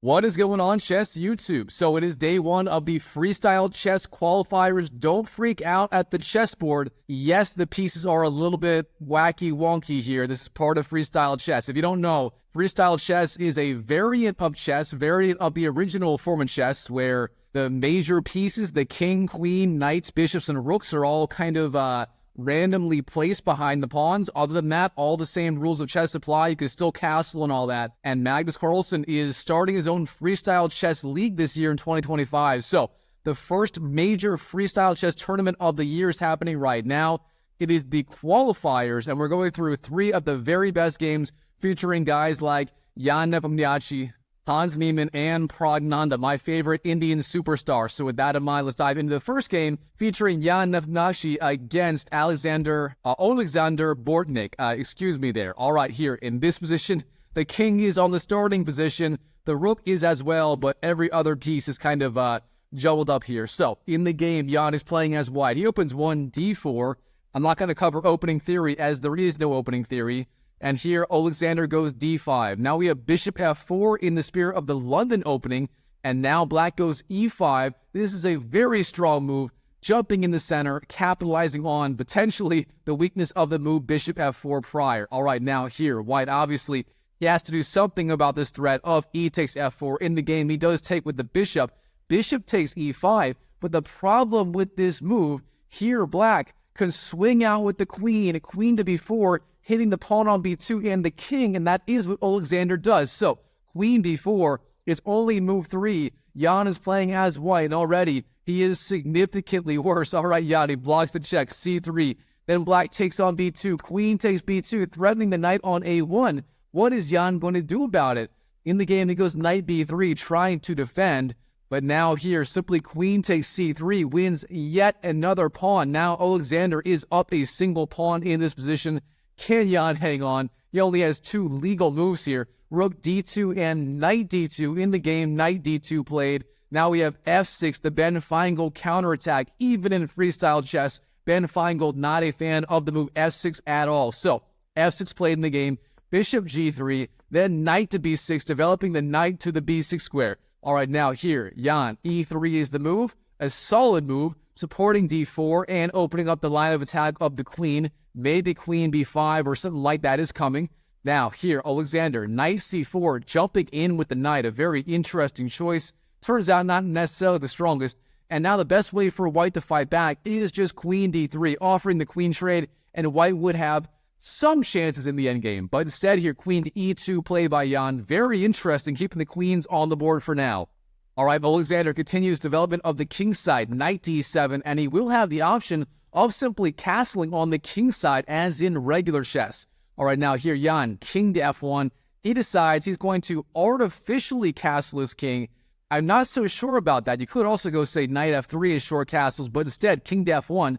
What is going on, Chess YouTube? So it is day one of the Freestyle Chess qualifiers. Don't freak out at the chessboard. Yes, the pieces are a little bit wacky wonky here. This is part of Freestyle Chess. If you don't know, Freestyle Chess is a variant of chess, variant of the original form of chess, where the major pieces, the king, queen, knights, bishops, and rooks are all kind of randomly placed behind the pawns. Other than that, all the same rules of chess apply. You can still castle and all that. And Magnus Carlsen is starting his own freestyle chess league this year in 2025. So the first major freestyle chess tournament of the year is happening right now. It is the qualifiers, and we're going through three of the very best games featuring guys like Jan Nepomniachtchi, Hans Niemann, and Praggnanandhaa, my favorite Indian superstar. So with that in mind, let's dive into the first game featuring Jan Nepomniachtchi against Alexander Bortnik. Excuse me there. All right, here in this position, the king is on the starting position. The rook is as well, but every other piece is kind of jumbled up here. So in the game, Jan is playing as white. He opens one d4. I'm not going to cover opening theory as there is no opening theory. And here, Alexander goes d5. Now we have bishop f4 in the spirit of the London opening. And now black goes e5. This is a very strong move, jumping in the center, capitalizing on potentially the weakness of the move bishop f4 prior. All right, now here, white obviously, he has to do something about this threat of e takes f4. In the game, he does take with the bishop. Bishop takes e5. But the problem with this move, here black can swing out with the queen to b4, hitting the pawn on b2 and the king, and that is what Alexander does. So, queen b4, it's only move 3. Jan is playing as white, and already he is significantly worse. All right, Jan, he blocks the check, c3. Then black takes on b2, queen takes b2, threatening the knight on a1. What is Jan going to do about it? In the game, he goes knight b3, trying to defend. But now here, simply queen takes c3, wins yet another pawn. Now Alexander is up a single pawn in this position. Can Jan hang on? He only has 2 legal moves here. Rook d2 and knight d2 in the game. Knight d2 played. Now we have f6, the Ben Feingold counterattack. Even in freestyle chess, Ben Feingold not a fan of the move f6 at all. So f6 played in the game. Bishop g3, then knight to b6, developing the knight to the b6 square. All right, now here, Jan, e3 is the move. A solid move, supporting d4 and opening up the line of attack of the queen. Maybe queen b5 or something like that is coming. Now here, Alexander, knight c4, jumping in with the knight. A very interesting choice. Turns out not necessarily the strongest. And now the best way for white to fight back is just queen d3, offering the queen trade, and white would have some chances in the endgame. But instead here, queen to e2 played by Jan. Very interesting, keeping the queens on the board for now. All right, Alexander continues development of the king side, knight d7, and he will have the option of simply castling on the king side as in regular chess. All right, now here, Jan, king to f1. He decides he's going to artificially castle his king. I'm not so sure about that. You could also go say knight f3 is short castles, but instead, king to f1.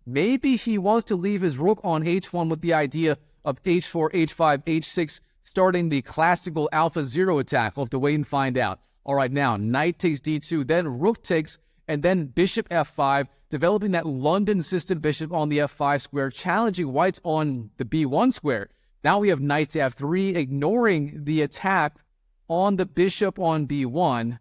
Maybe he wants to leave his rook on h1 with the idea of h4, h5, h6, starting the classical alpha 0 attack. We'll have to wait and find out. All right, now, knight takes d2, then rook takes, and then bishop f5, developing that London system bishop on the f5 square, challenging whites on the b1 square. Now we have knight to f3, ignoring the attack on the bishop on b1,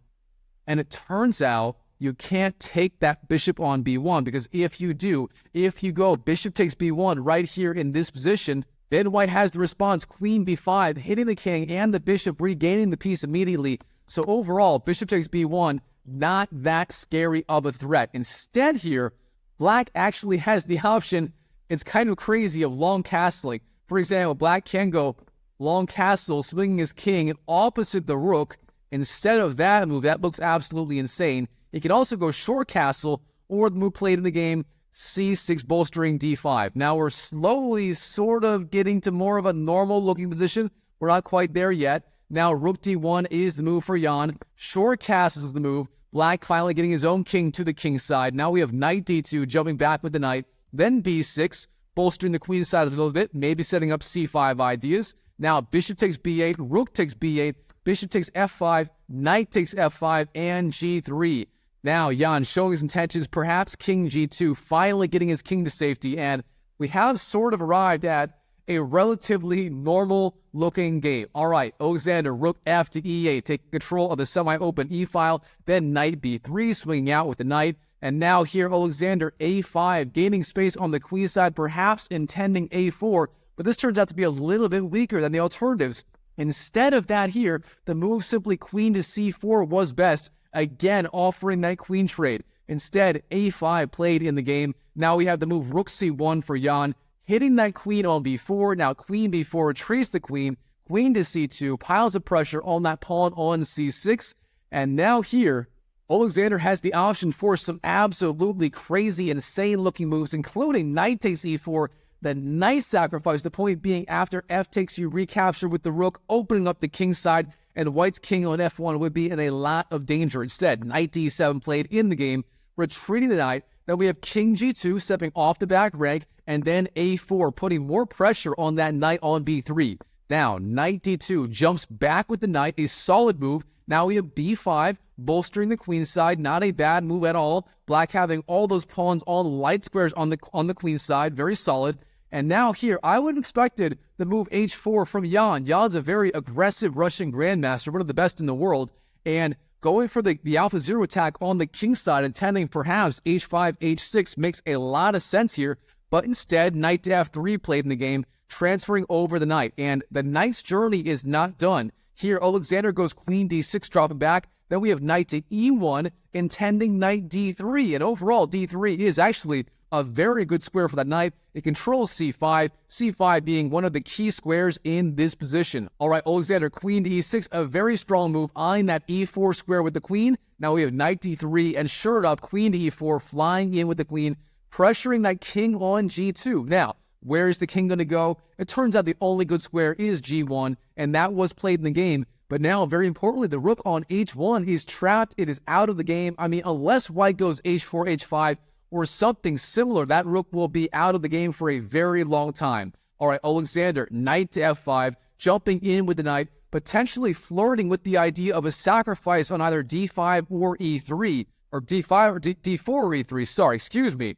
and it turns out you can't take that bishop on b1, because if you do, if you go bishop takes b1 right here in this position, then white has the response, queen b5, hitting the king and the bishop, regaining the piece immediately. So overall, bishop takes b1, not that scary of a threat. Instead here, black actually has the option, it's kind of crazy, of long castling. For example, black can go long castle, swinging his king opposite the rook. Instead of that move, that looks absolutely insane. He can also go short castle, or the move played in the game, c6 bolstering d5. Now we're slowly sort of getting to more of a normal looking position. We're not quite there yet. Now rook d1 is the move for Jan. Short castles is the move. Black finally getting his own king to the king side. Now we have knight d2, jumping back with the knight. Then b6, bolstering the queen side a little bit, maybe setting up c5 ideas. Now bishop takes b8, rook takes b8, bishop takes f5, knight takes f5, and g3. Now Jan showing his intentions, perhaps king g2, finally getting his king to safety, and we have sort of arrived at a relatively normal-looking game. All right, Alexander, rook f to e8, taking control of the semi-open e-file, then knight b3, swinging out with the knight. And now here, Alexander, a5, gaining space on the queen side, perhaps intending a4, but this turns out to be a little bit weaker than the alternatives. Instead of that here, the move simply queen to c4 was best, again offering that queen trade. Instead, a5 played in the game. Now we have the move rook c1 for Jan, hitting that queen on b4. Now queen b4 retreats the queen, queen to c2, piles of pressure on that pawn on c6. And now here, Alexander has the option for some absolutely crazy, insane-looking moves, including knight takes e4, the knight sacrifice, the point being after f takes you recapture with the rook, opening up the king side, and white's king on f1 would be in a lot of danger. Instead, knight d7 played in the game, retreating the knight. Then we have king g2 stepping off the back rank, and then a4 putting more pressure on that knight on b3. Now, knight d2 jumps back with the knight, a solid move. Now we have b5, bolstering the queen side, not a bad move at all. Black having all those pawns on light squares on the queen side, very solid. And now here, I would have expected the move h4 from Jan. Jan's a very aggressive Russian grandmaster, one of the best in the world, and going for the AlphaZero attack on the king side, intending perhaps h5, h6 makes a lot of sense here, but instead, knight to f3 played in the game, transferring over the knight, and the knight's journey is not done. Here, Alexander goes queen d6, dropping back. Then we have knight to e1, intending knight d3. And overall, d3 is actually a very good square for that knight. It controls c5, c5 being one of the key squares in this position. All right, Alexander, queen to e6, a very strong move, eyeing that e4 square with the queen. Now we have knight d3, and sure enough, queen to e4, flying in with the queen, pressuring that king on g2. Now, where is the king going to go? It turns out the only good square is g1, and that was played in the game. But now, very importantly, the rook on h1 is trapped. It is out of the game. I mean, unless white goes h4, h5, or something similar, that rook will be out of the game for a very long time. All right, Alexander, knight to f5, jumping in with the knight, potentially flirting with the idea of a sacrifice on either d5 or e3, or d5 or d4 or e3, sorry, excuse me.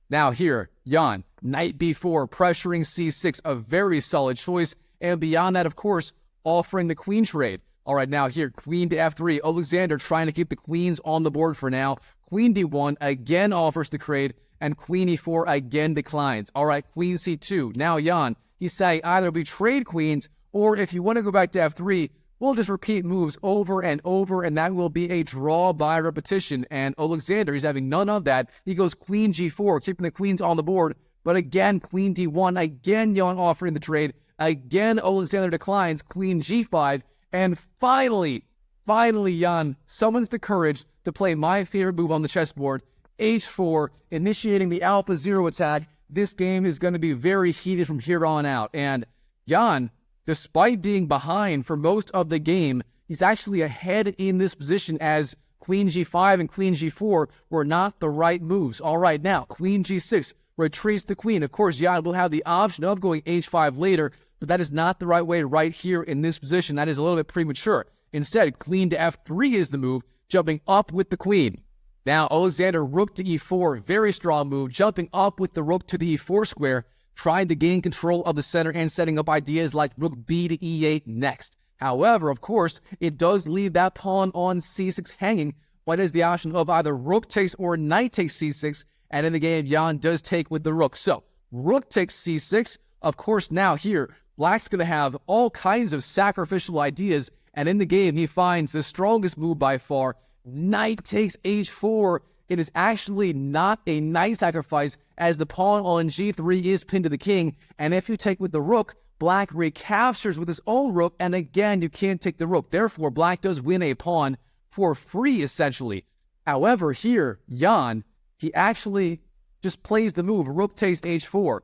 Now here, Jan, knight b4, pressuring c6, a very solid choice, and beyond that, of course, offering the queen trade. All right, now here, queen to f3, Alexander trying to keep the queens on the board for now. Queen d1 again offers the trade, and queen e4 again declines. All right, queen c2. Now Jan, he's saying either we trade queens, or if you want to go back to f3, we'll just repeat moves over and over, and that will be a draw by repetition. And Alexander, he's having none of that. He goes queen g4, keeping the queens on the board. But again, queen d1, again Jan offering the trade. Again, Alexander declines, queen g5. And finally, Jan summons the courage to play my favorite move on the chessboard, h4, initiating the AlphaZero attack. This game is going to be very heated from here on out. And Jan, despite being behind for most of the game, he's actually ahead in this position, as queen g5 and queen g4 were not the right moves. All right, now, queen g6 retreats the queen. Of course, Jan will have the option of going h5 later, but that is not the right way right here in this position. That is a little bit premature. Instead, queen to f3 is the move, jumping up with the queen. Now, Alexander, rook to e4, very strong move, jumping up with the rook to the e4 square, trying to gain control of the center and setting up ideas like rook b to e8 next. However, of course, it does leave that pawn on c6 hanging. White has the option of either rook takes or knight takes c6, and in the game, Jan does take with the rook. So, rook takes c6. Of course, now here, Black's going to have all kinds of sacrificial ideas, and in the game, he finds the strongest move by far. Knight takes h4. It is actually not a knight sacrifice, as the pawn on g3 is pinned to the king, and if you take with the rook, Black recaptures with his own rook, and again, you can't take the rook. Therefore, Black does win a pawn for free, essentially. However, here, Jan, he actually just plays the move, rook takes h4.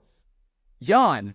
Jan,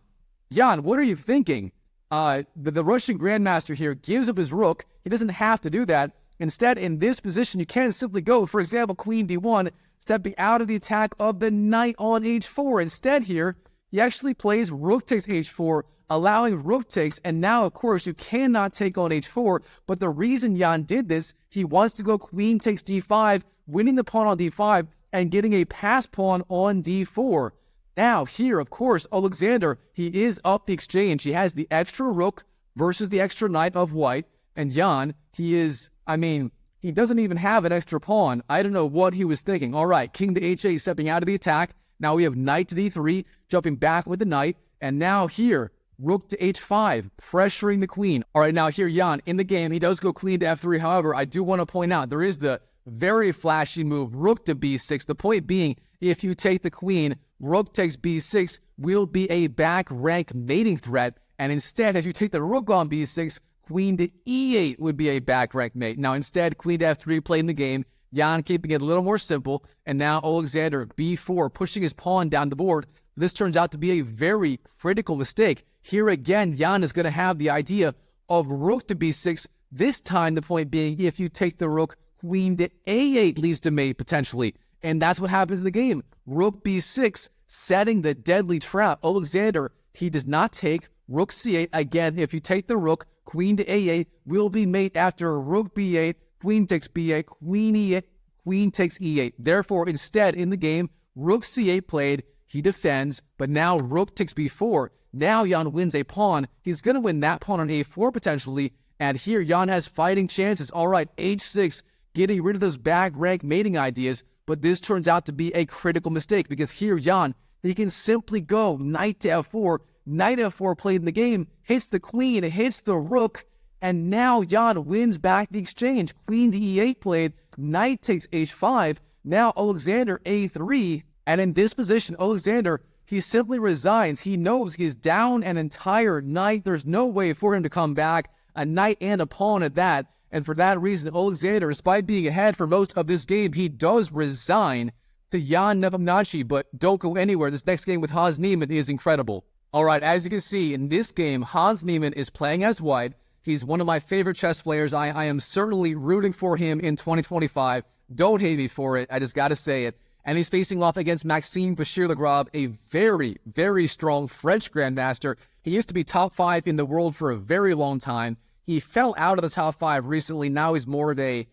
what are you thinking? The Russian grandmaster here gives up his rook. He doesn't have to do that. Instead, in this position, you can simply go, for example, queen d1, stepping out of the attack of the knight on h4. Instead here, he actually plays rook takes h4, allowing rook takes, and now, of course, you cannot take on h4, but the reason Jan did this, he wants to go queen takes d5, winning the pawn on d5, and getting a pass pawn on d4. Now, here, of course, Alexander, he is up the exchange. He has the extra rook versus the extra knight of white. And Jan, he is, he doesn't even have an extra pawn. I don't know what he was thinking. All right, king to h8, stepping out of the attack. Now we have knight to d3, jumping back with the knight. And now here, rook to h5, pressuring the queen. All right, now here, Jan, in the game, he does go queen to f3. However, I do want to point out, there is the very flashy move, rook to b6. The point being, if you take the queen, rook takes b6 will be a back rank mating threat. And instead, if you take the rook on b6, queen to e8 would be a back rank mate. Now, instead, queen to f3 played in the game. Jan keeping it a little more simple. And now Alexander, b4, pushing his pawn down the board. This turns out to be a very critical mistake. Here again, Jan is going to have the idea of rook to b6. This time, the point being, if you take the rook, queen to a8 leads to mate potentially. And that's what happens in the game. Rook b6, setting the deadly trap. Alexander, he does not take rook c8. Again, if you take the rook, queen to a8 will be mate after rook b8, queen takes b8, queen e8, queen takes e8. Therefore, instead, in the game, rook c8 played. He defends, but now rook takes b4. Now Jan wins a pawn. He's going to win that pawn on a4 potentially. And here, Jan has fighting chances. All right, h6, getting rid of those back rank mating ideas. But this turns out to be a critical mistake because here, Jan, he can simply go knight to f4. Knight f4 played in the game, hits the queen, hits the rook, and now Jan wins back the exchange. Queen to e8 played, knight takes h5. Now Alexander a3. And in this position, Alexander, he simply resigns. He knows he's down an entire knight. There's no way for him to come back. A knight and a pawn at that. And for that reason, Alexander, despite being ahead for most of this game, he does resign to Jan Nepomniachtchi. But don't go anywhere. This next game with Hans Niemann is incredible. All right, as you can see, in this game, Hans Niemann is playing as white. He's one of my favorite chess players. I am certainly rooting for him in 2025. Don't hate me for it. I just got to say it. And he's facing off against Maxime Vachiere-Lagrave, a very, very strong French grandmaster. He used to be top 5 in the world for a very long time. He fell out of the top 5 recently. Now he's more of a,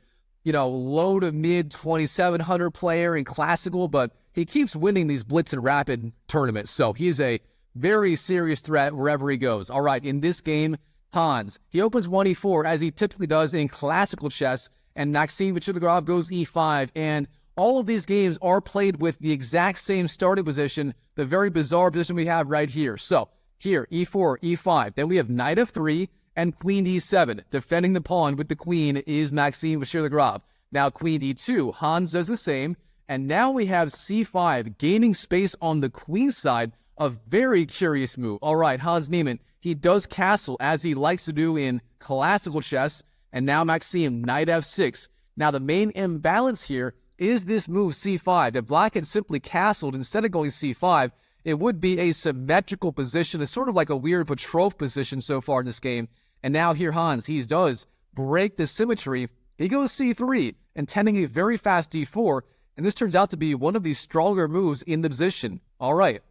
low to mid 2,700 player in classical, but he keeps winning these blitz and rapid tournaments. So he's a very serious threat wherever he goes. All right, in this game, Hans, he opens 1e4 as he typically does in classical chess, and Maxime Vachiere-Lagrave goes e5, and all of these games are played with the exact same starting position, the very bizarre position we have right here. So here, e4, e5, then we have knight f3 and queen e7. Defending the pawn with the queen is Maxime Vachiere-Lagrave. Now queen e2, Hans does the same, and now we have c5, gaining space on the queen side. A very curious move. All right, Hans Niemann, he does castle as he likes to do in classical chess, and now Maxime, knight f6. Now the main imbalance here is this move c5. If black had simply castled instead of going c5, it would be a symmetrical position. It's sort of like a weird Petrov position so far in this game. And now here Hans, he does break the symmetry. He goes c3, intending a very fast d4, and this turns out to be one of the stronger moves in the position. All right,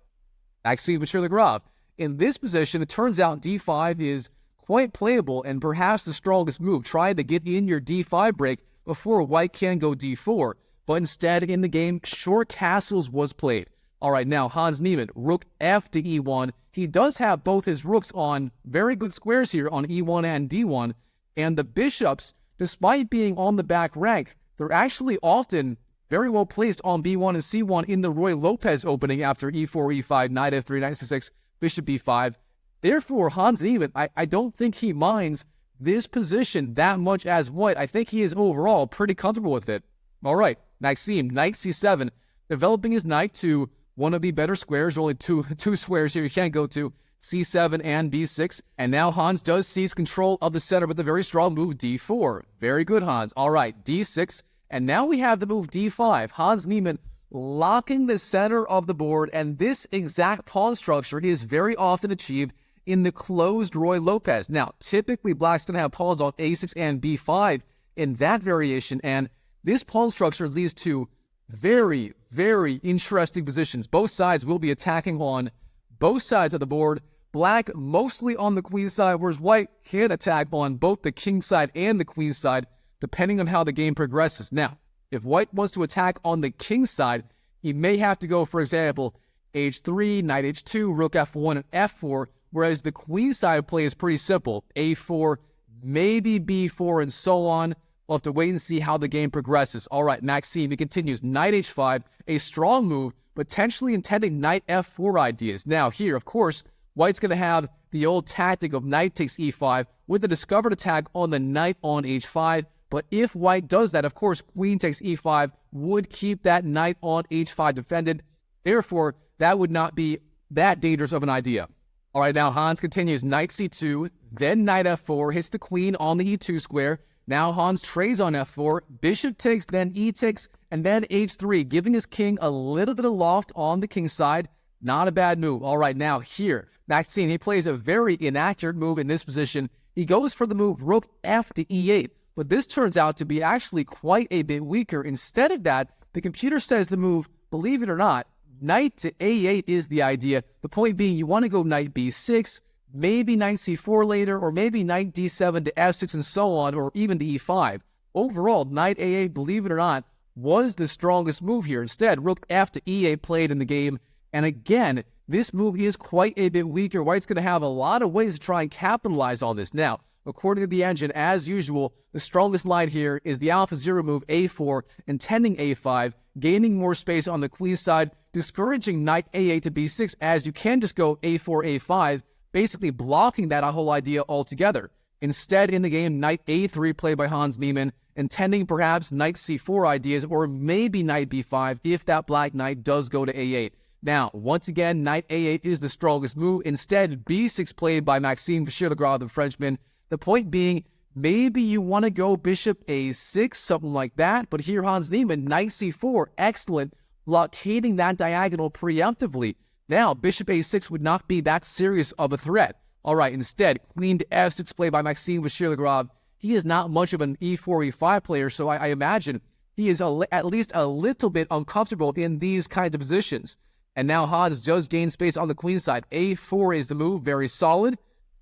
Maxime Vachiere-Lagrave. In this position, it turns out d5 is quite playable and perhaps the strongest move. Try to get in your d5 break before white can go d4. But instead, in the game, short castles was played. All right, now Hans Niemann, rook f to e1. He does have both his rooks on very good squares here on e1 and d1. And the bishops, despite being on the back rank, they're actually often very well placed on b1 and c1 in the Roy Lopez opening after e4, e5, knight f3, knight c6, bishop b5. Therefore, Hans Niemann, I don't think he minds this position that much as white. I think he is overall pretty comfortable with it. All right, Maxime, knight c7, developing his knight to one of the better squares. Only two squares here you can't go to, c7 and b6. And now Hans does seize control of the center with a very strong move, d4. Very good, Hans. All right, d6. And now we have the move d5. Hans Niemann locking the center of the board. And this exact pawn structure is very often achieved in the closed Roy Lopez. Now, typically, black's going to have pawns on a6 and b5 in that variation. And this pawn structure leads to very, very interesting positions. Both sides will be attacking on both sides of the board. Black mostly on the queen side, whereas white can attack on both the king side and the queen side, depending on how the game progresses. Now, if white wants to attack on the king side, he may have to go, for example, h3, knight h2, rook f1, and f4, whereas the queenside play is pretty simple. a4, maybe b4, and so on. We'll have to wait and see how the game progresses. All right, Maxime, he continues. Knight h5, a strong move, potentially intending knight f4 ideas. Now here, of course, white's going to have the old tactic of knight takes e5 with the discovered attack on the knight on h5. But if white does that, of course, queen takes e5 would keep that knight on h5 defended. Therefore, that would not be that dangerous of an idea. All right, now Hans continues. Knight c2, then knight f4, hits the queen on the e2 square. Now Hans trades on f4, bishop takes, then e takes, and then h3, giving his king a little bit of loft on the king side. Not a bad move. All right, now here, Maxime, he plays a very inaccurate move in this position. He goes for the move rook f to e8, but this turns out to be actually quite a bit weaker. Instead of that, the computer says the move, believe it or not, knight to a8 is the idea. The point being, you want to go knight b6, maybe knight c4 later, or maybe knight d7 to f6 and so on, or even to e5. Overall, knight a8, believe it or not, was the strongest move here. Instead, rook f to e8 played in the game. And again, this move is quite a bit weaker. White's going to have a lot of ways to try and capitalize on this. Now, according to the engine, as usual, the strongest line here is the AlphaZero move a4, intending a5, gaining more space on the queen side, discouraging knight a8 to b6, as you can just go a4, a5, basically blocking that whole idea altogether. Instead, in the game, knight a3 played by Hans Niemann, intending perhaps knight c4 ideas, or maybe knight b5 if that black knight does go to a8. Now, once again, knight a8 is the strongest move. Instead, b6 played by Maxime Vachiere-Lagrave, the Frenchman. The point being, maybe you want to go bishop a6, something like that. But here, Hans Niemann, knight c4, excellent, blockading that diagonal preemptively. Now, bishop a6 would not be that serious of a threat. All right, instead, queen to f6 played by Maxime Vachiere-Lagrave. He is not much of an e4, e5 player, so I imagine he is at least a little bit uncomfortable in these kinds of positions. And now Hans does gain space on the queen side. a4 is the move, very solid.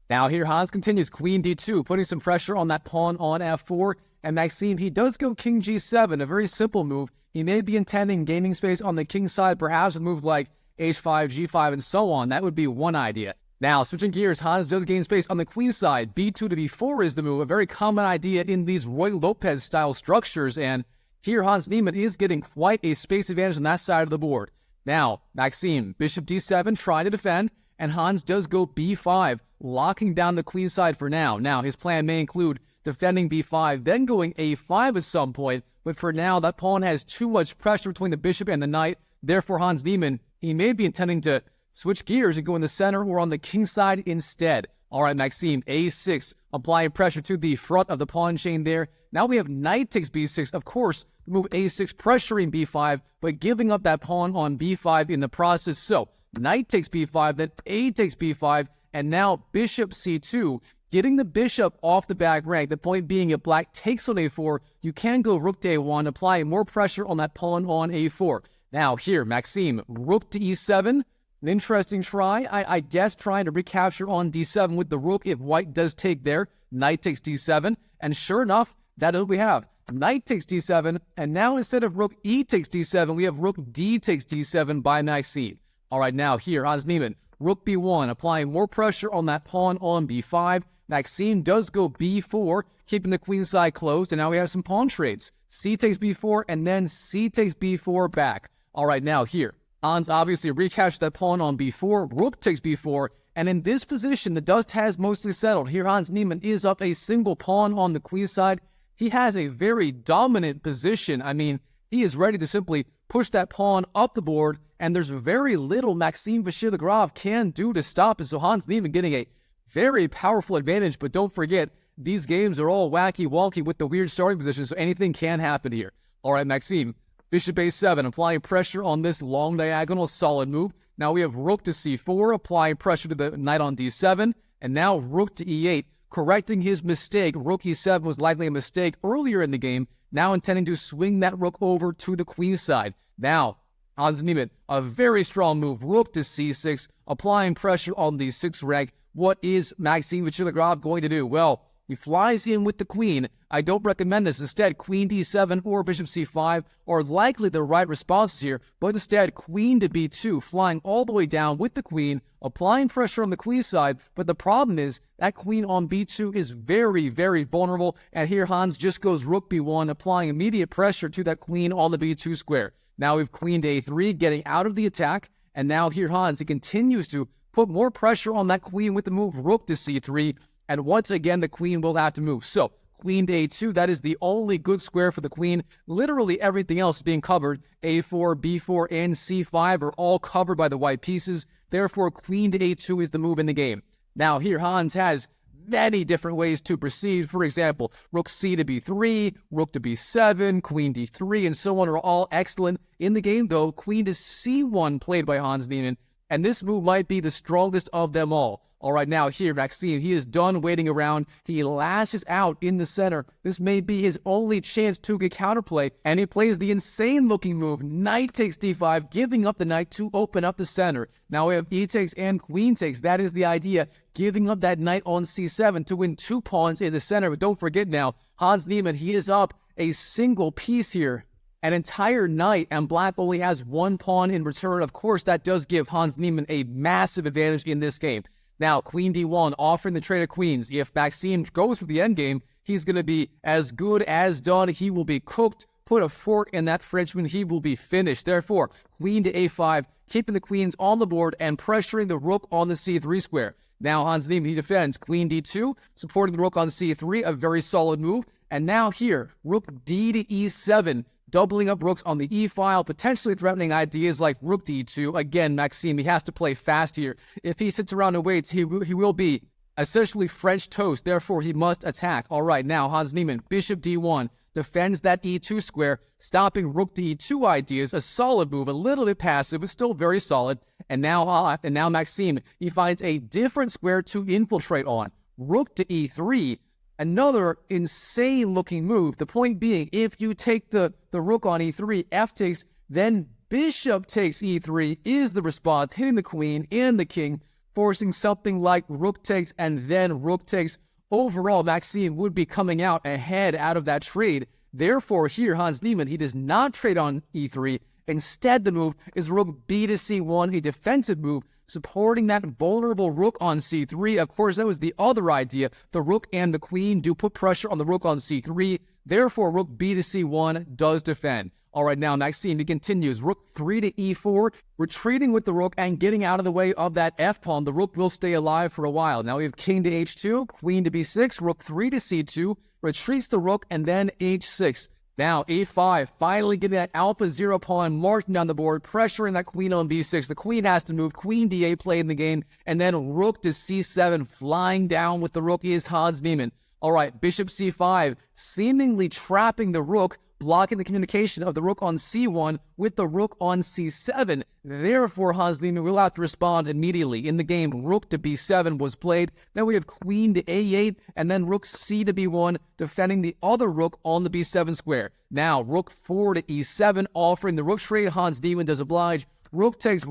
Now here Hans continues, queen d2, putting some pressure on that pawn on f4. And Maxime, he does go king g7, a very simple move. He may be intending gaining space on the king side, perhaps with moves like h5, g5, and so on. That would be one idea. Now, switching gears, Hans does gain space on the queen side. b2 to b4 is the move, a very common idea in these Roy Lopez-style structures. And here Hans Niemann is getting quite a space advantage on that side of the board. Now, Maxime, bishop d7, trying to defend, and Hans does go b5, locking down the queen side for now. Now, his plan may include defending b5, then going a5 at some point, but for now, that pawn has too much pressure between the bishop and the knight. Therefore, Hans Niemann, he may be intending to switch gears and go in the center or on the king side instead. All right, Maxime, a6, applying pressure to the front of the pawn chain there. Now we have knight takes b6. Of course, move a6, pressuring b5, but giving up that pawn on b5 in the process. So, knight takes b5, then a takes b5, and now bishop c2, getting the bishop off the back rank. The point being, if black takes on a4, you can go rook to a1, applying more pressure on that pawn on a4. Now here, Maxime, rook to e7. An interesting try, I guess, trying to recapture on d7 with the rook if white does take there. Knight takes d7, and sure enough, that is what we have. Knight takes d7, and now instead of rook e takes d7, we have rook d takes d7 by Maxime. All right, now here, Hans Niemann, rook b1, applying more pressure on that pawn on b5. Maxime does go b4, keeping the queen side closed, and now we have some pawn trades. C takes b4, and then c takes b4 back. All right, now here, Hans obviously recaptures that pawn on b4, rook takes b4, and in this position, the dust has mostly settled. Here, Hans Niemann is up a single pawn on the queen side. He has a very dominant position. I mean, he is ready to simply push that pawn up the board, and there's very little Maxime Vachiere-Lagrave can do to stop it. So Hans Niemann getting a very powerful advantage, but don't forget, these games are all wacky wonky with the weird starting position, so anything can happen here. All right, Maxime, bishop a7, applying pressure on this long diagonal, solid move. Now we have rook to c4, applying pressure to the knight on d7, and now rook to e8, correcting his mistake. Rook e7 was likely a mistake earlier in the game, now intending to swing that rook over to the queen side. Now, Hans Niemann, a very strong move, rook to c6, applying pressure on the 6th rank. What is Maxime Vachiere-Lagrave going to do? Well, He flies in with the queen. I don't recommend this. Instead, queen d7 or bishop c5 are likely the right responses here, but instead, queen to b2, flying all the way down with the queen, applying pressure on the queen side, but the problem is that queen on b2 is very, very vulnerable, and here Hans just goes rook b1, applying immediate pressure to that queen on the b2 square. Now we have queen to a3, getting out of the attack, and now here Hans, he continues to put more pressure on that queen with the move rook to c3, and once again, the queen will have to move. So, queen to a2, that is the only good square for the queen. Literally everything else is being covered. a4, b4, and c5 are all covered by the white pieces. Therefore, queen to a2 is the move in the game. Now, here Hans has many different ways to proceed. For example, rook c to b3, rook to b7, queen d3, and so on are all excellent. In the game, though, queen to c1 played by Hans Niemann, and this move might be the strongest of them all. All right, now here, Maxime, he is done waiting around. He lashes out in the center. This may be his only chance to get counterplay, and he plays the insane-looking move, knight takes d5, giving up the knight to open up the center. Now we have e takes and queen takes. That is the idea, giving up that knight on c7 to win 2 pawns in the center. But don't forget now, Hans Niemann, he is up a single piece here. An entire knight, and black only has 1 pawn in return. Of course, that does give Hans Niemann a massive advantage in this game. Now, queen d1, offering the trade of queens. If Maxime goes for the endgame, he's going to be as good as done. He will be cooked. Put a fork in that Frenchman, he will be finished. Therefore, queen to a5, keeping the queens on the board and pressuring the rook on the c3 square. Now, Hans Niemann, he defends. Queen d2, supporting the rook on c3, a very solid move. And now here, rook d to e7, doubling up rooks on the e-file, potentially threatening ideas like rook d2. Again, Maxime, he has to play fast here. If he sits around and waits, he will be essentially French toast. Therefore, he must attack. All right, now Hans Niemann, bishop d1, defends that e2 square, stopping rook to e2 ideas. A solid move, a little bit passive, but still very solid. And now Maxime, he finds a different square to infiltrate on. Rook to e3. Another insane-looking move. The point being, if you take the rook on e3, f takes, then bishop takes e3 is the response, hitting the queen and the king, forcing something like rook takes and then rook takes. Overall, Maxime would be coming out ahead out of that trade. Therefore, here, Hans Niemann, he does not trade on e3. Instead, the move is rook b to c1, a defensive move, supporting that vulnerable rook on c3. Of course, that was the other idea. The rook and the queen do put pressure on the rook on c3. Therefore, rook b to c1 does defend. All right, now Maxime, he continues. Rook 3 to e4, retreating with the rook and getting out of the way of that f-pawn. The rook will stay alive for a while. Now we have king to h2, queen to b6, rook 3 to c2, retreats the rook, and then h6. Now, a5, finally getting that alpha 0 pawn marching down the board, pressuring that queen on b6. The queen has to move, queen d8 played in the game, and then rook to c7, flying down with the rook is Hans Niemann. All right, bishop c5, seemingly trapping the rook, blocking the communication of the rook on c1 with the rook on c7. Therefore, Hans Niemann will have to respond immediately. In the game, rook to b7 was played. Then we have queen to a8, and then rook c to b1, defending the other rook on the b7 square. Now, rook 4 to e7, offering the rook trade. Hans Niemann does oblige. Rook takes,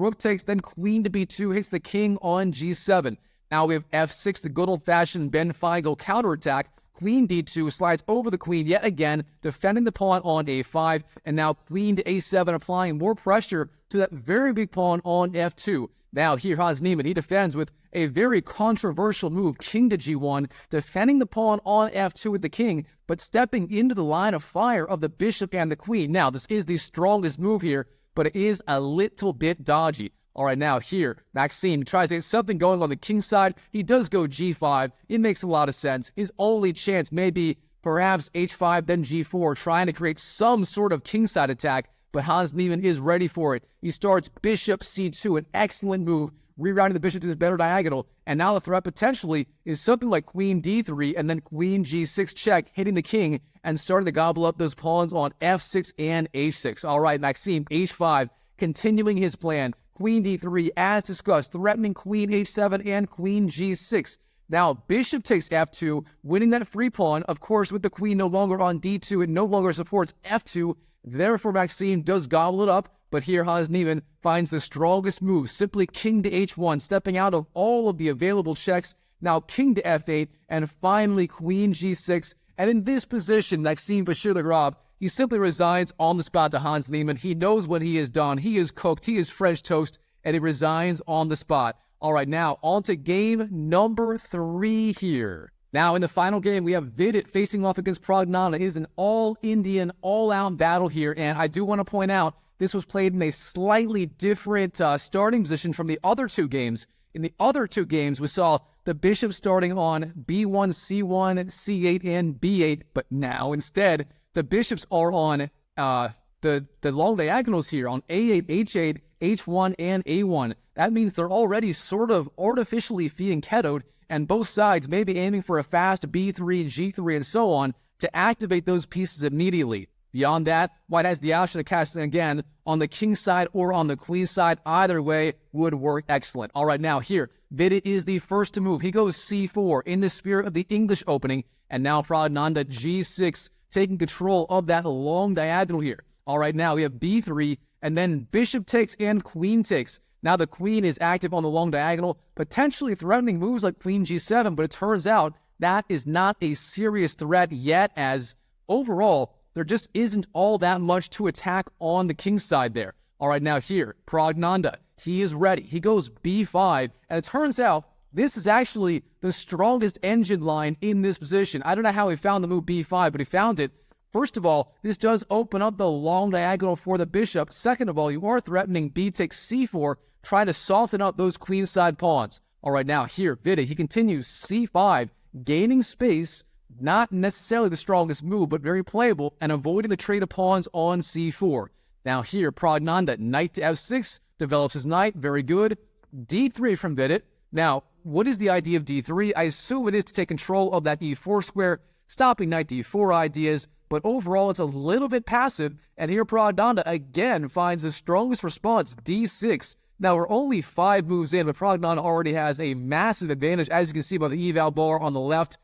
then queen to b2 hits the king on g7. Now we have f6, the good old-fashioned Ben Feigl counterattack. Queen d2 slides over the queen yet again, defending the pawn on a5, and now queen to a7, applying more pressure to that very big pawn on f2. Now here Hans Niemann, he defends with a very controversial move, king to g1, defending the pawn on f2 with the king, but stepping into the line of fire of the bishop and the queen. Now this is the strongest move here, but it is a little bit dodgy. All right, now here, Maxime tries to get something going on the king side. He does go g5. It makes a lot of sense. His only chance may be perhaps h5, then g4, trying to create some sort of king side attack, but Hans Niemann is ready for it. He starts bishop c2, an excellent move, rerouting the bishop to the better diagonal, and now the threat potentially is something like queen d3 and then queen g6 check, hitting the king and starting to gobble up those pawns on f6 and h6. All right, Maxime, h5, continuing his plan. Queen d3, as discussed, threatening queen h7 and queen g6. Now, bishop takes f2, winning that free pawn. Of course, with the queen no longer on d2, it no longer supports f2. Therefore, Maxime does gobble it up. But here, Hans Niemann finds the strongest move, simply king to h1, stepping out of all of the available checks. Now king to f8, and finally queen g6. And in this position, Maxime Vachiere-Lagrave, he simply resigns on the spot to Hans Niemann. He knows what he has done. He is cooked. He is French toast, and he resigns on the spot. All right, now on to game number 3 here. Now, in the final game, we have Vidit facing off against Praggnanandhaa. It is an all-Indian, all-out battle here, and I do want to point out this was played in a slightly different starting position from the other 2 games. In the other 2 games, we saw the bishop starting on b1, c1, c8, and b8, but now instead, the bishops are on the long diagonals here on a8, h8, h1, and a1. That means they're already sort of artificially fianchettoed, and both sides may be aiming for a fast b3, g3, and so on to activate those pieces immediately. Beyond that, white has the option of castling again on the king side or on the queen side. Either way would work excellent. All right, now here, Vidit is the first to move. He goes c4 in the spirit of the English opening, and now Praggnanandhaa g6, taking control of that long diagonal here. All right, now we have b3, and then bishop takes and queen takes. Now the queen is active on the long diagonal, potentially threatening moves like queen g7, but it turns out that is not a serious threat yet, as overall, there just isn't all that much to attack on the king side there. All right, now here, Praggnanandhaa, he is ready. He goes b5, and it turns out this is actually the strongest engine line in this position. I don't know how he found the move b5, but he found it. First of all, this does open up the long diagonal for the bishop. Second of all, you are threatening b takes c4, trying to soften up those queenside pawns. All right, now here, Vidit, he continues c5, gaining space, not necessarily the strongest move, but very playable, and avoiding the trade of pawns on c4. Now here, Praggnanandhaa, knight to f6, develops his knight, very good. d3 from Vidit. Now, what is the idea of d3? I assume it is to take control of that e4 square, stopping knight d4 ideas, but overall it's a little bit passive, and here Praggnanandhaa again finds the strongest response, d6. Now we're only 5 moves in, but Praggnanandhaa already has a massive advantage, as you can see by the eval bar on the left.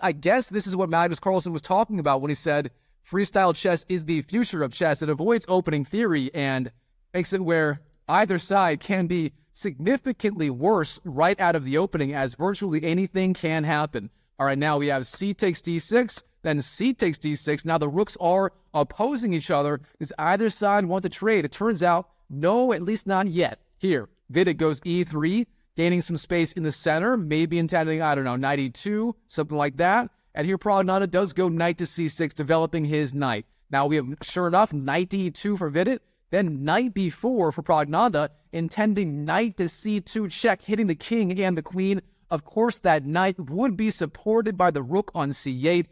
I guess this is what Magnus Carlsen was talking about when he said freestyle chess is the future of chess. It avoids opening theory and makes it where either side can be significantly worse right out of the opening, as virtually anything can happen. All right, now we have c takes d6, then c takes d6. Now the rooks are opposing each other. Does either side want to trade? It turns out, no, at least not yet. Here, Vidit goes e3, gaining some space in the center, maybe intending, I don't know, knight e2, something like that. And here Praggnanandhaa does go knight to c6, developing his knight. Now we have, sure enough, knight d2 for Vidit, then knight b4 for Praggnanandhaa, intending knight to c2 check, hitting the king and the queen. Of course, that knight would be supported by the rook on c8.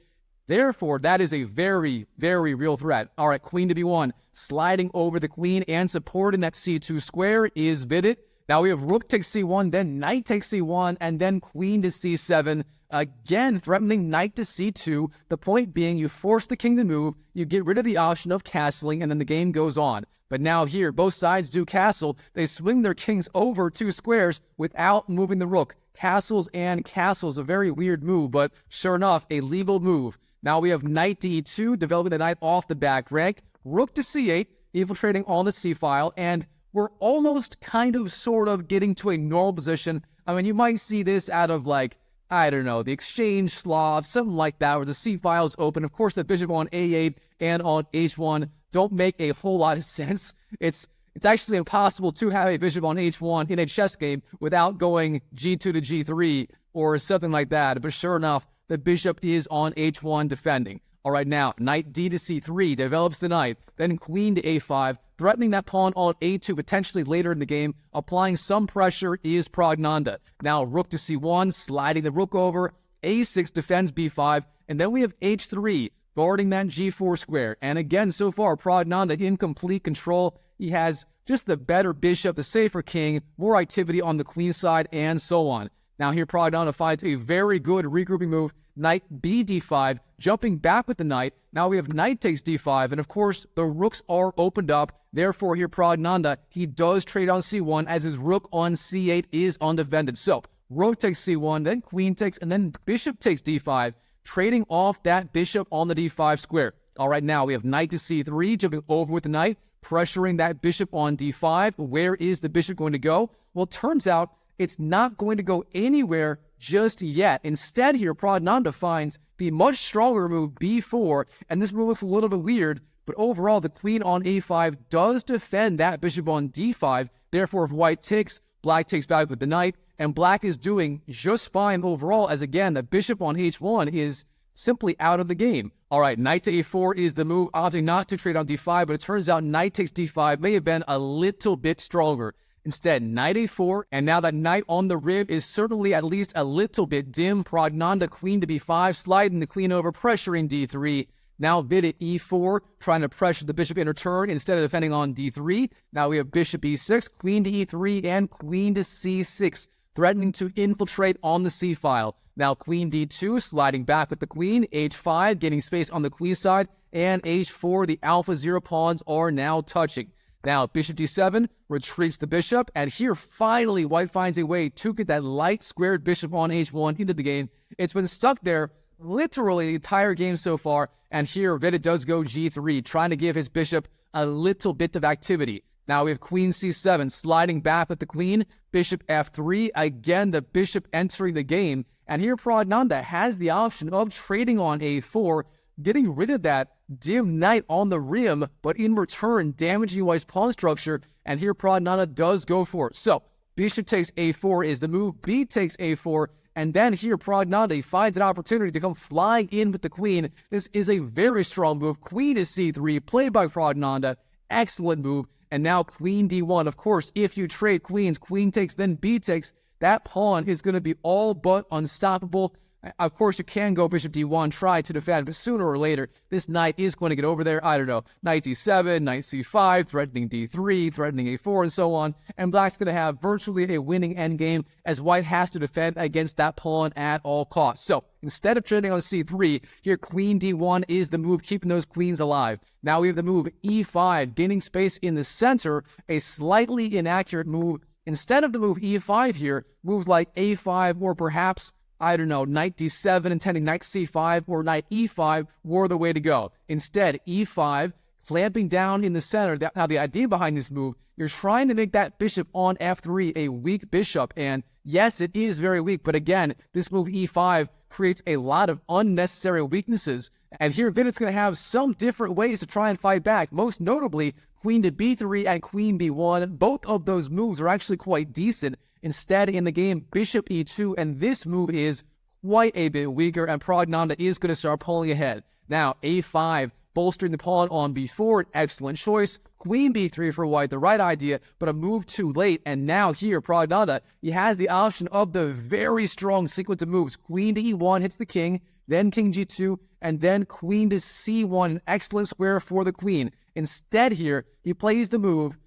Therefore, that is a very, very real threat. All right, queen to b1, sliding over the queen and supporting that c2 square is Vidit. Now we have rook takes c1, then knight takes c1, and then queen to c7. Again, threatening knight to c2. The point being, you force the king to move, you get rid of the option of castling, and then the game goes on. But now here, both sides do castle. They swing their kings over 2 squares without moving the rook. Castles and castles, a very weird move, but sure enough, a legal move. Now we have knight to e2, developing the knight off the back rank. Rook to c8, infiltrating on the c-file, and we're almost kind of sort of getting to a normal position. I mean, you might see this out of, like, I don't know, the exchange Slav, something like that, where the c-file is open. Of course, the bishop on a8 and on h1 don't make a whole lot of sense. It's actually impossible to have a bishop on h1 in a chess game without going g2 to g3 or something like that. But sure enough, the bishop is on h1 defending. All right, now, knight d to c3 develops the knight, then queen to a5, threatening that pawn on a2 potentially later in the game. Applying some pressure is Praggnanandhaa. Now, rook to c1, sliding the rook over, a6 defends b5, and then we have h3, guarding that g4 square. And again, so far, Praggnanandhaa in complete control. He has just the better bishop, the safer king, more activity on the queen side, and so on. Now here, Praggnanandhaa finds a very good regrouping move, knight b d5, jumping back with the knight. Now we have knight takes d5, and of course, the rooks are opened up. Therefore, here, Praggnanandhaa, he does trade on c1, as his rook on c8 is undefended. So, rook takes c1, then queen takes, and then bishop takes d5, trading off that bishop on the d5 square. All right, now we have knight to c3, jumping over with the knight, pressuring that bishop on d5. Where is the bishop going to go? Well, it turns out it's not going to go anywhere just yet. Instead here, Praggnanandhaa finds the much stronger move b4, and this move looks a little bit weird, but overall the queen on a5 does defend that bishop on d5. Therefore, if white takes, black takes back with the knight, and black is doing just fine overall, as again, the bishop on h1 is simply out of the game. All right, knight to a4 is the move, opting not to trade on d5, but it turns out knight takes d5 may have been a little bit stronger. Instead, knight a4, and now that knight on the rim is certainly at least a little bit dim. Praggnanandhaa, queen to b5, sliding the queen over, pressuring d3. Now Vidit e4, trying to pressure the bishop in return instead of defending on d3. Now we have bishop e6, queen to e3, and queen to c6, threatening to infiltrate on the c file. Now queen d2, sliding back with the queen, h5, getting space on the queen side, and h4, the alpha 0 pawns are now touching. Now bishop d7 retreats the bishop, and here finally white finds a way to get that light squared bishop on h1 into the game. It's been stuck there literally the entire game so far, and here Vidit does go g3, trying to give his bishop a little bit of activity. Now we have queen c7, sliding back with the queen, bishop f3, again the bishop entering the game, and here Praggnanandhaa has the option of trading on a4, getting rid of that dim knight on the rim, but in return damaging white's pawn structure, and here Praggnanandhaa does go for it. So bishop takes a4 is the move, b takes a4, and then here Praggnanandhaa finds an opportunity to come flying in with the queen. This is a very strong move. Queen to c3, played by Praggnanandhaa, excellent move. And now queen d1. Of course, if you trade queens, queen takes, then b takes, that pawn is going to be all but unstoppable. Of course, you can go bishop d1, try to defend, but sooner or later, this knight is going to get over there. I don't know, knight d7, knight c5, threatening d3, threatening a4, and so on. And black's going to have virtually a winning endgame, as white has to defend against that pawn at all costs. So instead of trading on c3, here queen d1 is the move, keeping those queens alive. Now we have the move e5, gaining space in the center, a slightly inaccurate move. Instead of the move e5 here, moves like a5 or perhaps, I don't know, knight d7, intending knight c5 or knight e5 were the way to go. Instead, e5, clamping down in the center. Now, the idea behind this move, you're trying to make that bishop on f3 a weak bishop. And yes, it is very weak, but again, this move e5 creates a lot of unnecessary weaknesses. And here, Vidit's going to have some different ways to try and fight back. Most notably, queen to b3 and queen b1. Both of those moves are actually quite decent. Instead, in the game, bishop e2, and this move is quite a bit weaker, and Praggnanandhaa is going to start pulling ahead. Now, a5, bolstering the pawn on b4, an excellent choice. Queen b3 for white, the right idea, but a move too late. And now here, Praggnanandhaa, he has the option of the very strong sequence of moves. Queen to e1 hits the king, then king g2, and then queen to c1, an excellent square for the queen. Instead here, he plays the move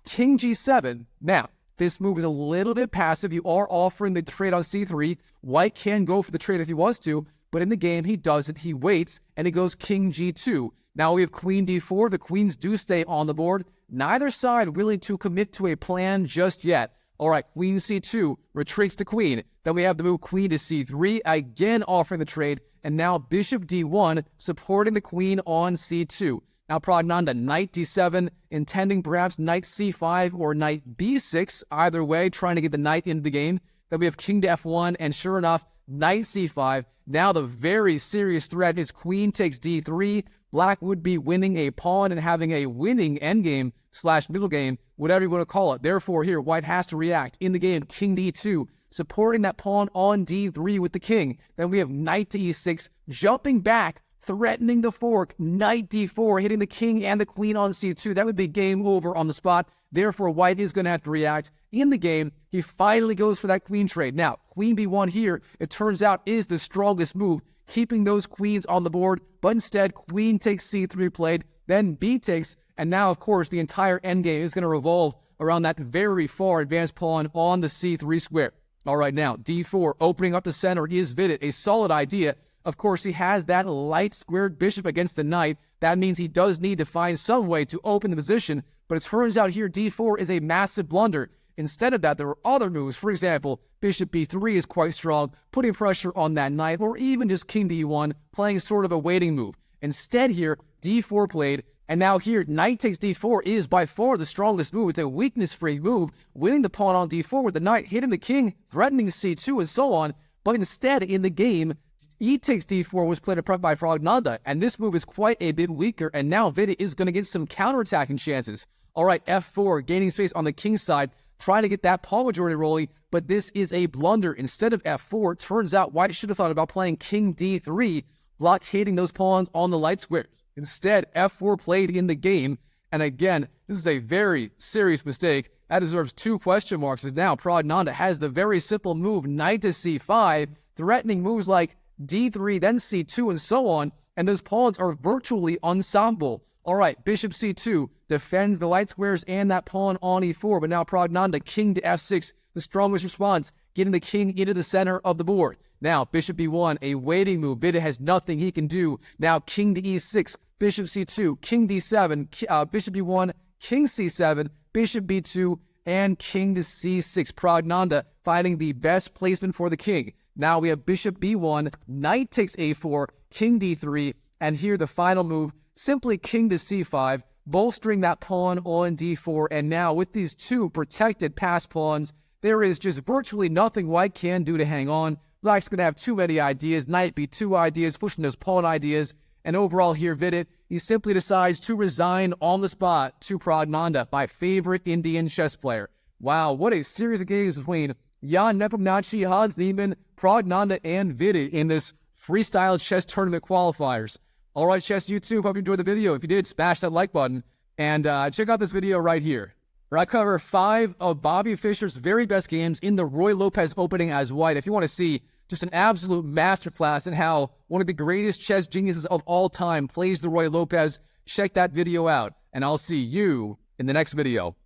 king g7. Now, this move is a little bit passive. You are offering the trade on c3. White can go for the trade if he wants to, but in the game, he doesn't. He waits, and he goes king g2. Now we have queen d4. The queens do stay on the board. Neither side willing to commit to a plan just yet. All right, queen c2 retreats the queen. Then we have the move queen to c3, again offering the trade, and now bishop d1 supporting the queen on c2. Now Praggnanandhaa, knight d7, intending perhaps knight c5 or knight b6, either way, trying to get the knight into the game. Then we have king to f1, and sure enough, knight c5. Now the very serious threat is queen takes d3. Black would be winning a pawn and having a winning endgame / middle game, whatever you want to call it. Therefore, here, white has to react. In the game, king to e2, supporting that pawn on d3 with the king. Then we have knight to e6, jumping back, threatening the fork, knight d4, hitting the king and the queen on c2. That would be game over on the spot. Therefore, white is going to have to react. In the game, he finally goes for that queen trade. Now, queen b1 here, it turns out, is the strongest move, keeping those queens on the board. But instead, queen takes c3 played, then b takes, and now, of course, the entire endgame is going to revolve around that very far advanced pawn on the c3 square. All right, now, d4, opening up the center is Vidit, a solid idea. Of course, he has that light squared bishop against the knight. That means he does need to find some way to open the position, but it turns out here d4 is a massive blunder. Instead of that, there are other moves. For example, bishop b3 is quite strong, putting pressure on that knight, or even just king to e1, playing sort of a waiting move. Instead here, d4 played, and now here, knight takes d4 is by far the strongest move. It's a weakness-free move, winning the pawn on d4 with the knight hitting the king, threatening c2, and so on. But instead, in the game, e takes d4 was played by Praggnanandhaa, and this move is quite a bit weaker, and now Vidit is going to get some counterattacking chances. All right, f4, gaining space on the king's side, trying to get that pawn majority rolling, but this is a blunder. Instead of f4, turns out White should have thought about playing king d3, blockading those pawns on the light squares. Instead, f4 played in the game, and again, this is a very serious mistake. That deserves 2 question marks, as now Praggnanandhaa has the very simple move knight to c5, threatening moves like d3, then c2, and so on, and those pawns are virtually unstoppable. All right, bishop c2 defends the light squares and that pawn on e4, but now Praggnanandhaa, king to f6, the strongest response, getting the king into the center of the board. Now, bishop b1, a waiting move. Vidit has nothing he can do. Now, king to e6, bishop c2, king d7, bishop b1, king c7, bishop b2, and king to c6. Praggnanandhaa finding the best placement for the king. Now we have bishop b1, knight takes a4, king d3, and here the final move, simply king to c5, bolstering that pawn on d4, and now with these 2 protected pass pawns, there is just virtually nothing White can do to hang on. Black's going to have too many ideas, knight b2 ideas, pushing those pawn ideas, and overall here, Vidit, he simply decides to resign on the spot to Praggnanandhaa, my favorite Indian chess player. Wow, what a series of games between Jan Nepomniachtchi, Hans Niemann, Praggnanandhaa, and Vidit in this freestyle chess tournament qualifiers. All right, Chess YouTube, hope you enjoyed the video. If you did, smash that like button, and check out this video right here, where I cover 5 of Bobby Fischer's very best games in the Roy Lopez opening as White. If you want to see just an absolute masterclass in how one of the greatest chess geniuses of all time plays the Roy Lopez, check that video out, and I'll see you in the next video.